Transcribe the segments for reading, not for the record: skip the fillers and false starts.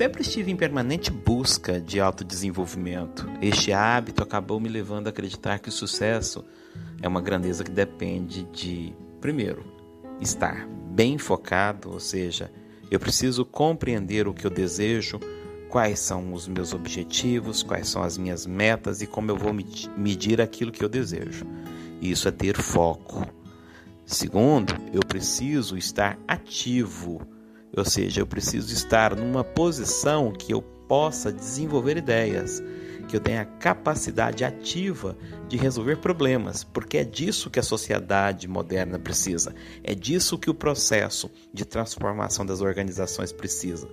sempre estive em permanente busca de autodesenvolvimento. Este hábito acabou me levando a acreditar que o sucesso é uma grandeza que depende de, primeiro, estar bem focado, ou seja, eu preciso compreender o que eu desejo, quais são os meus objetivos, quais são as minhas metas e como eu vou medir aquilo que eu desejo. Isso é ter foco. Segundo, eu preciso estar ativo, ou seja, eu preciso estar numa posição que eu possa desenvolver ideias, que eu tenha capacidade ativa de resolver problemas, porque é disso que a sociedade moderna precisa, é disso que o processo de transformação das organizações precisa,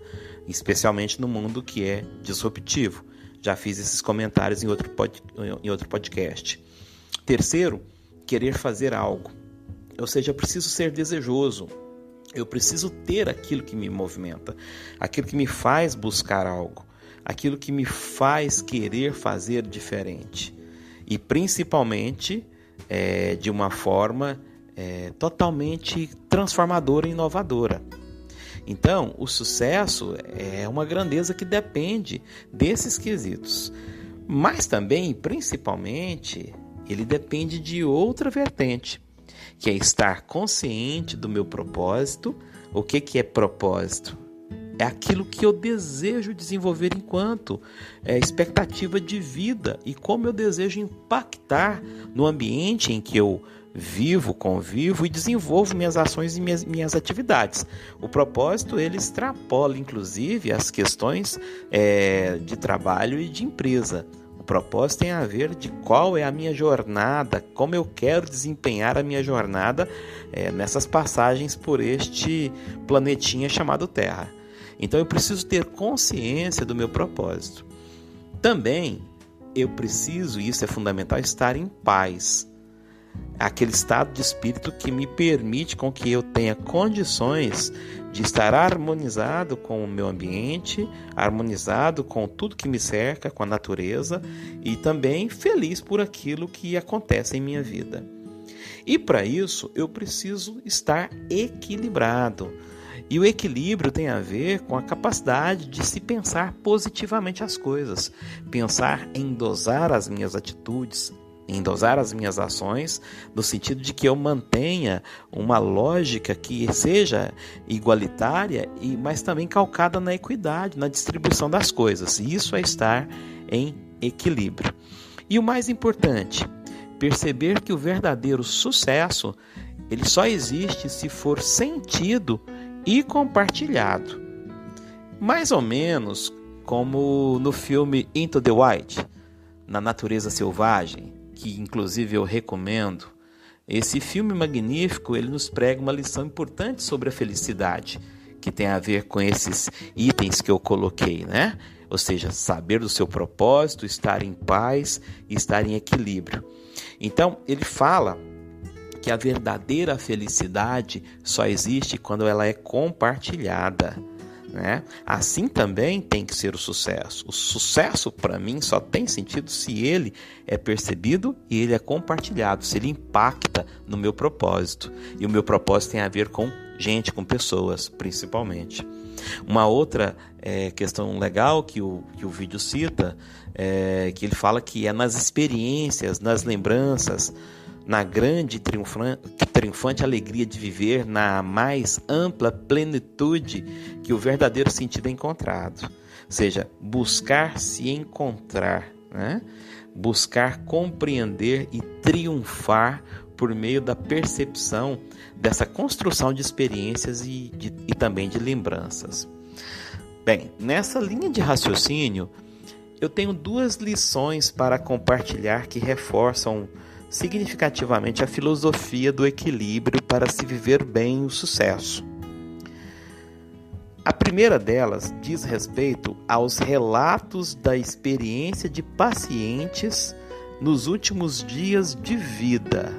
especialmente no mundo que é disruptivo. Já fiz esses comentários em outro podcast. Terceiro, querer fazer algo, ou seja, eu preciso ser desejoso. Eu preciso ter aquilo que me movimenta, aquilo que me faz buscar algo, aquilo que me faz querer fazer diferente. E principalmente de uma forma totalmente transformadora e inovadora. Então, o sucesso é uma grandeza que depende desses quesitos. Mas também, principalmente, ele depende de outra vertente, que é estar consciente do meu propósito. O que é propósito? É aquilo que eu desejo desenvolver enquanto expectativa de vida e como eu desejo impactar no ambiente em que eu vivo, convivo e desenvolvo minhas ações e minhas atividades. O propósito, ele extrapola, inclusive, as questões de trabalho e de empresa. O propósito tem a ver de qual é a minha jornada, como eu quero desempenhar a minha jornada nessas passagens por este planetinha chamado Terra. Então eu preciso ter consciência do meu propósito. Também eu preciso, e isso é fundamental, estar em paz. Aquele estado de espírito que me permite com que eu tenha condições de estar harmonizado com o meu ambiente, harmonizado com tudo que me cerca, com a natureza e também feliz por aquilo que acontece em minha vida. E para isso eu preciso estar equilibrado. E o equilíbrio tem a ver com a capacidade de se pensar positivamente as coisas, pensar em dosar as minhas atitudes, em dosar as minhas ações, no sentido de que eu mantenha uma lógica que seja igualitária, mas também calcada na equidade, na distribuição das coisas. E isso é estar em equilíbrio. E o mais importante, perceber que o verdadeiro sucesso, ele só existe se for sentido e compartilhado. Mais ou menos como no filme Into the Wild, Na Natureza Selvagem, que inclusive eu recomendo. Esse filme magnífico, ele nos prega uma lição importante sobre a felicidade, que tem a ver com esses itens que eu coloquei, né? Ou seja, saber do seu propósito, estar em paz e estar em equilíbrio. Então, ele fala que a verdadeira felicidade só existe quando ela é compartilhada, né? Assim também tem que ser o sucesso. O sucesso, para mim, só tem sentido se ele é percebido e ele é compartilhado, se ele impacta no meu propósito. E o meu propósito tem a ver com gente, com pessoas, principalmente. Uma outra questão legal que o vídeo cita, que ele fala que é nas experiências, nas lembranças, na grande e triunfante alegria de viver, na mais ampla plenitude que o verdadeiro sentido é encontrado. Ou seja, buscar se encontrar, né? Buscar compreender e triunfar por meio da percepção dessa construção de experiências e também de lembranças. Bem, nessa linha de raciocínio, eu tenho duas lições para compartilhar que reforçam significativamente a filosofia do equilíbrio para se viver bem o sucesso. A primeira delas diz respeito aos relatos da experiência de pacientes nos últimos dias de vida.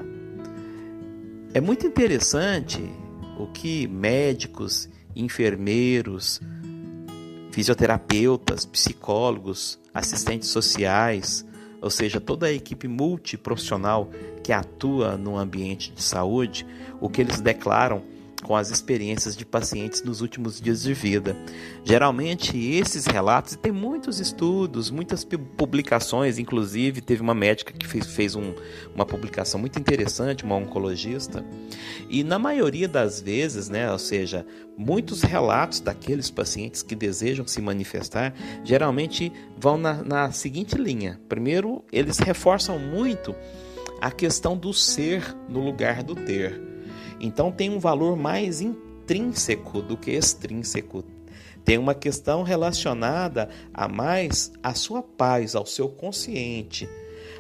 É muito interessante o que médicos, enfermeiros, fisioterapeutas, psicólogos, assistentes sociais, ou seja, toda a equipe multiprofissional que atua no ambiente de saúde, o que eles declaram com as experiências de pacientes nos últimos dias de vida. Geralmente esses relatos, e tem muitos estudos, muitas publicações, inclusive teve uma médica que fez uma publicação muito interessante, uma oncologista, e na maioria das vezes, ou seja, muitos relatos daqueles pacientes que desejam se manifestar, geralmente vão na seguinte linha. Primeiro, eles reforçam muito a questão do ser no lugar do ter. Então tem um valor mais intrínseco do que extrínseco. Tem uma questão relacionada a mais à sua paz, ao seu consciente,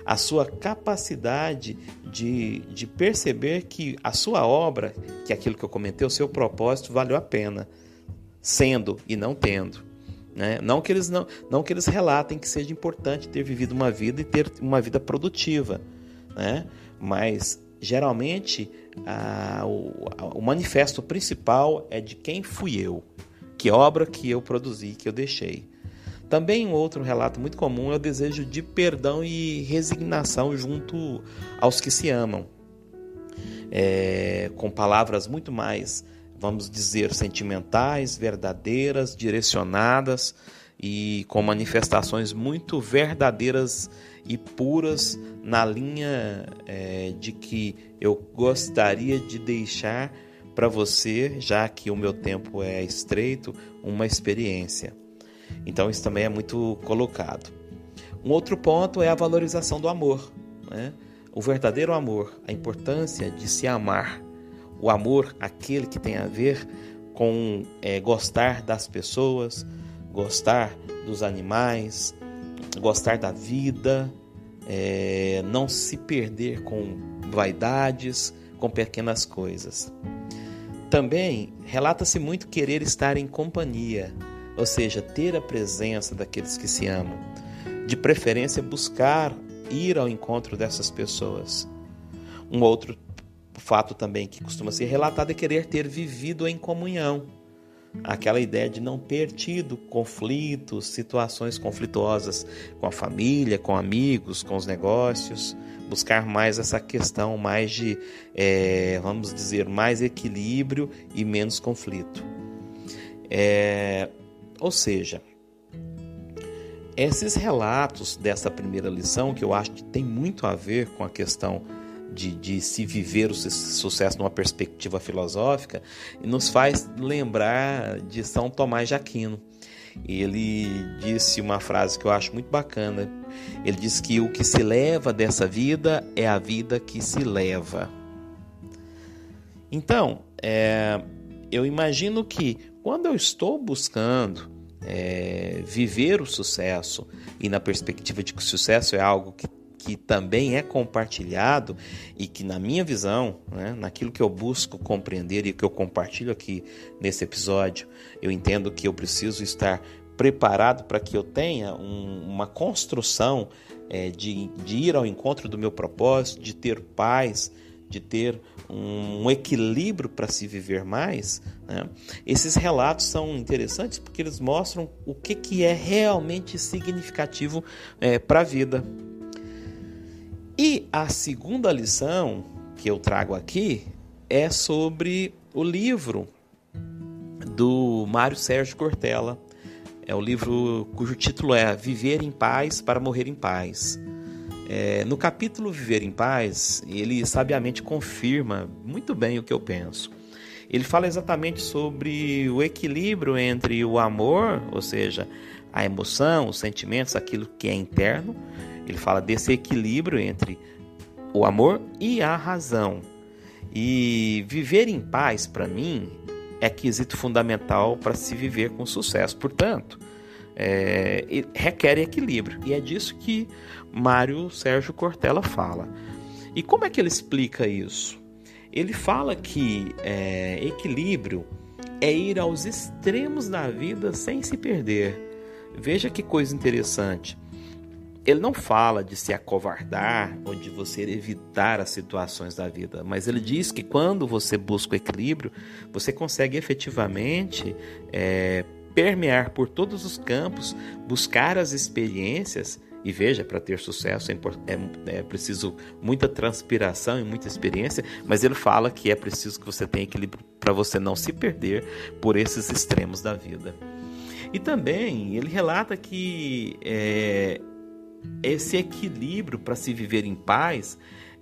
à sua capacidade de perceber que a sua obra, que é aquilo que eu comentei, o seu propósito valeu a pena, sendo e não tendo. Não que eles relatem que seja importante ter vivido uma vida e ter uma vida produtiva, mas geralmente o manifesto principal é de quem fui eu, que obra que eu produzi, que eu deixei. Também um outro relato muito comum é o desejo de perdão e resignação junto aos que se amam, com palavras muito mais, vamos dizer, sentimentais, verdadeiras, direcionadas e com manifestações muito verdadeiras e puras na linha de que eu gostaria de deixar para você, já que o meu tempo é estreito, uma experiência. Então isso também é muito colocado. Um outro ponto é a valorização do amor, O verdadeiro amor, a importância de se amar. O amor, aquele que tem a ver com gostar das pessoas, gostar dos animais, gostar da vida, não se perder com vaidades, com pequenas coisas. Também relata-se muito querer estar em companhia, ou seja, ter a presença daqueles que se amam. De preferência, buscar ir ao encontro dessas pessoas. Um outro fato também que costuma ser relatado é querer ter vivido em comunhão. Aquela ideia de não ter tido conflitos, situações conflituosas com a família, com amigos, com os negócios. Buscar mais essa questão mais de, vamos dizer, mais equilíbrio e menos conflito. Ou seja, esses relatos dessa primeira lição, que eu acho que tem muito a ver com a questão de se viver o sucesso numa perspectiva filosófica, nos faz lembrar de São Tomás de Aquino. Ele disse uma frase que eu acho muito bacana. Ele diz que o que se leva dessa vida é a vida que se leva. Então, eu imagino que quando eu estou buscando viver o sucesso, e na perspectiva de que o sucesso é algo que também é compartilhado e que, na minha visão, naquilo que eu busco compreender e que eu compartilho aqui nesse episódio, eu entendo que eu preciso estar preparado para que eu tenha uma construção de ir ao encontro do meu propósito, de ter paz, de ter um equilíbrio para se viver mais. Esses relatos são interessantes porque eles mostram o que é realmente significativo para a vida. E a segunda lição que eu trago aqui é sobre o livro do Mário Sérgio Cortella. É o livro cujo título é Viver em Paz para Morrer em Paz. No capítulo Viver em Paz, ele sabiamente confirma muito bem o que eu penso. Ele fala exatamente sobre o equilíbrio entre o amor, ou seja, a emoção, os sentimentos, aquilo que é interno. Ele fala desse equilíbrio entre o amor e a razão. E viver em paz, para mim, é quesito fundamental para se viver com sucesso. Portanto, requer equilíbrio. E é disso que Mário Sérgio Cortella fala. E como é que ele explica isso? Ele fala que equilíbrio é ir aos extremos da vida sem se perder. Veja que coisa interessante. Ele não fala de se acovardar ou de você evitar as situações da vida, mas ele diz que quando você busca o equilíbrio, você consegue efetivamente permear por todos os campos, buscar as experiências. E veja, para ter sucesso é preciso muita transpiração e muita experiência, mas ele fala que é preciso que você tenha equilíbrio para para você não se perder por esses extremos da vida. E também ele relata que esse equilíbrio para se viver em paz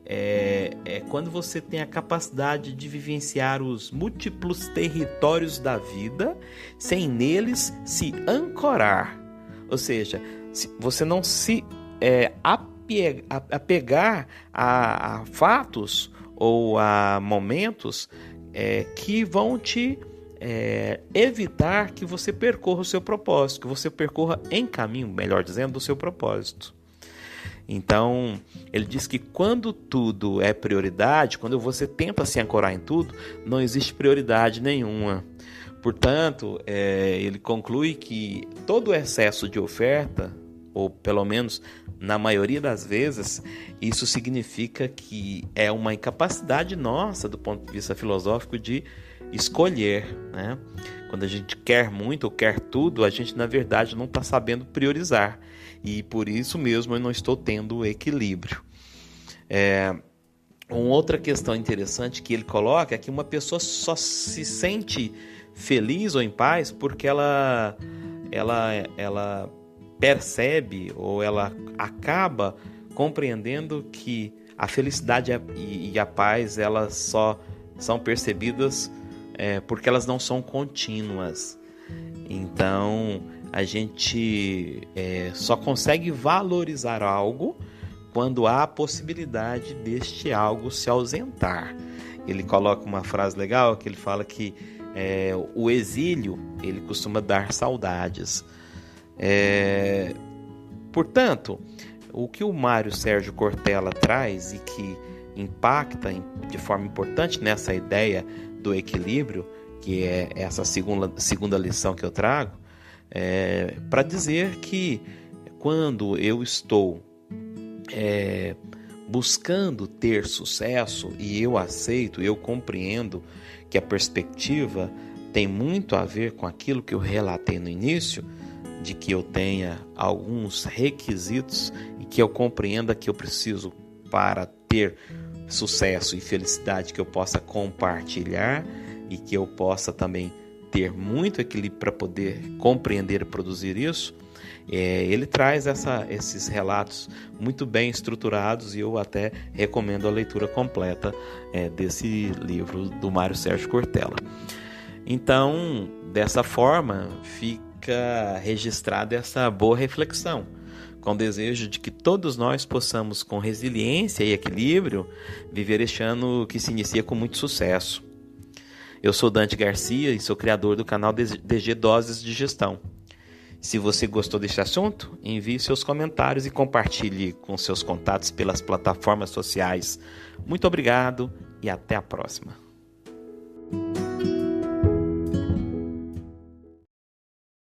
é quando você tem a capacidade de vivenciar os múltiplos territórios da vida sem neles se ancorar. Ou seja, você não se apegar a fatos ou a momentos que vão te evitar que você percorra o seu propósito, que você percorra em caminho, melhor dizendo, do seu propósito. Então, ele diz que quando tudo é prioridade, quando você tenta se ancorar em tudo, não existe prioridade nenhuma. Portanto, ele conclui que todo excesso de oferta, ou pelo menos na maioria das vezes, isso significa que é uma incapacidade nossa, do ponto de vista filosófico, de escolher, né? Quando a gente quer muito ou quer tudo, a gente na verdade não está sabendo priorizar, e por isso mesmo eu não estou tendo equilíbrio. Uma outra questão interessante que ele coloca é que uma pessoa só se sente feliz ou em paz porque ela percebe ou ela acaba compreendendo que a felicidade e a paz elas só são percebidas porque elas não são contínuas. Então a gente só consegue valorizar algo quando há a possibilidade deste algo se ausentar. Ele coloca uma frase legal que ele fala que o exílio ele costuma dar saudades. Portanto, o que o Mário Sérgio Cortella traz e que impacta de forma importante nessa ideia do equilíbrio, que é essa segunda lição que eu trago, para dizer que quando eu estou buscando ter sucesso e eu aceito, eu compreendo que a perspectiva tem muito a ver com aquilo que eu relatei no início, de que eu tenha alguns requisitos e que eu compreenda que eu preciso para ter sucesso e felicidade que eu possa compartilhar e que eu possa também ter muito equilíbrio para poder compreender e produzir isso. Ele traz esses relatos muito bem estruturados e eu até recomendo a leitura completa desse livro do Mário Sérgio Cortella. Então, dessa forma, fica registrada essa boa reflexão, com o desejo de que todos nós possamos, com resiliência e equilíbrio, viver este ano que se inicia com muito sucesso. Eu sou Dante Garcia e sou criador do canal DG Doses de Gestão. Se você gostou deste assunto, envie seus comentários e compartilhe com seus contatos pelas plataformas sociais. Muito obrigado e até a próxima.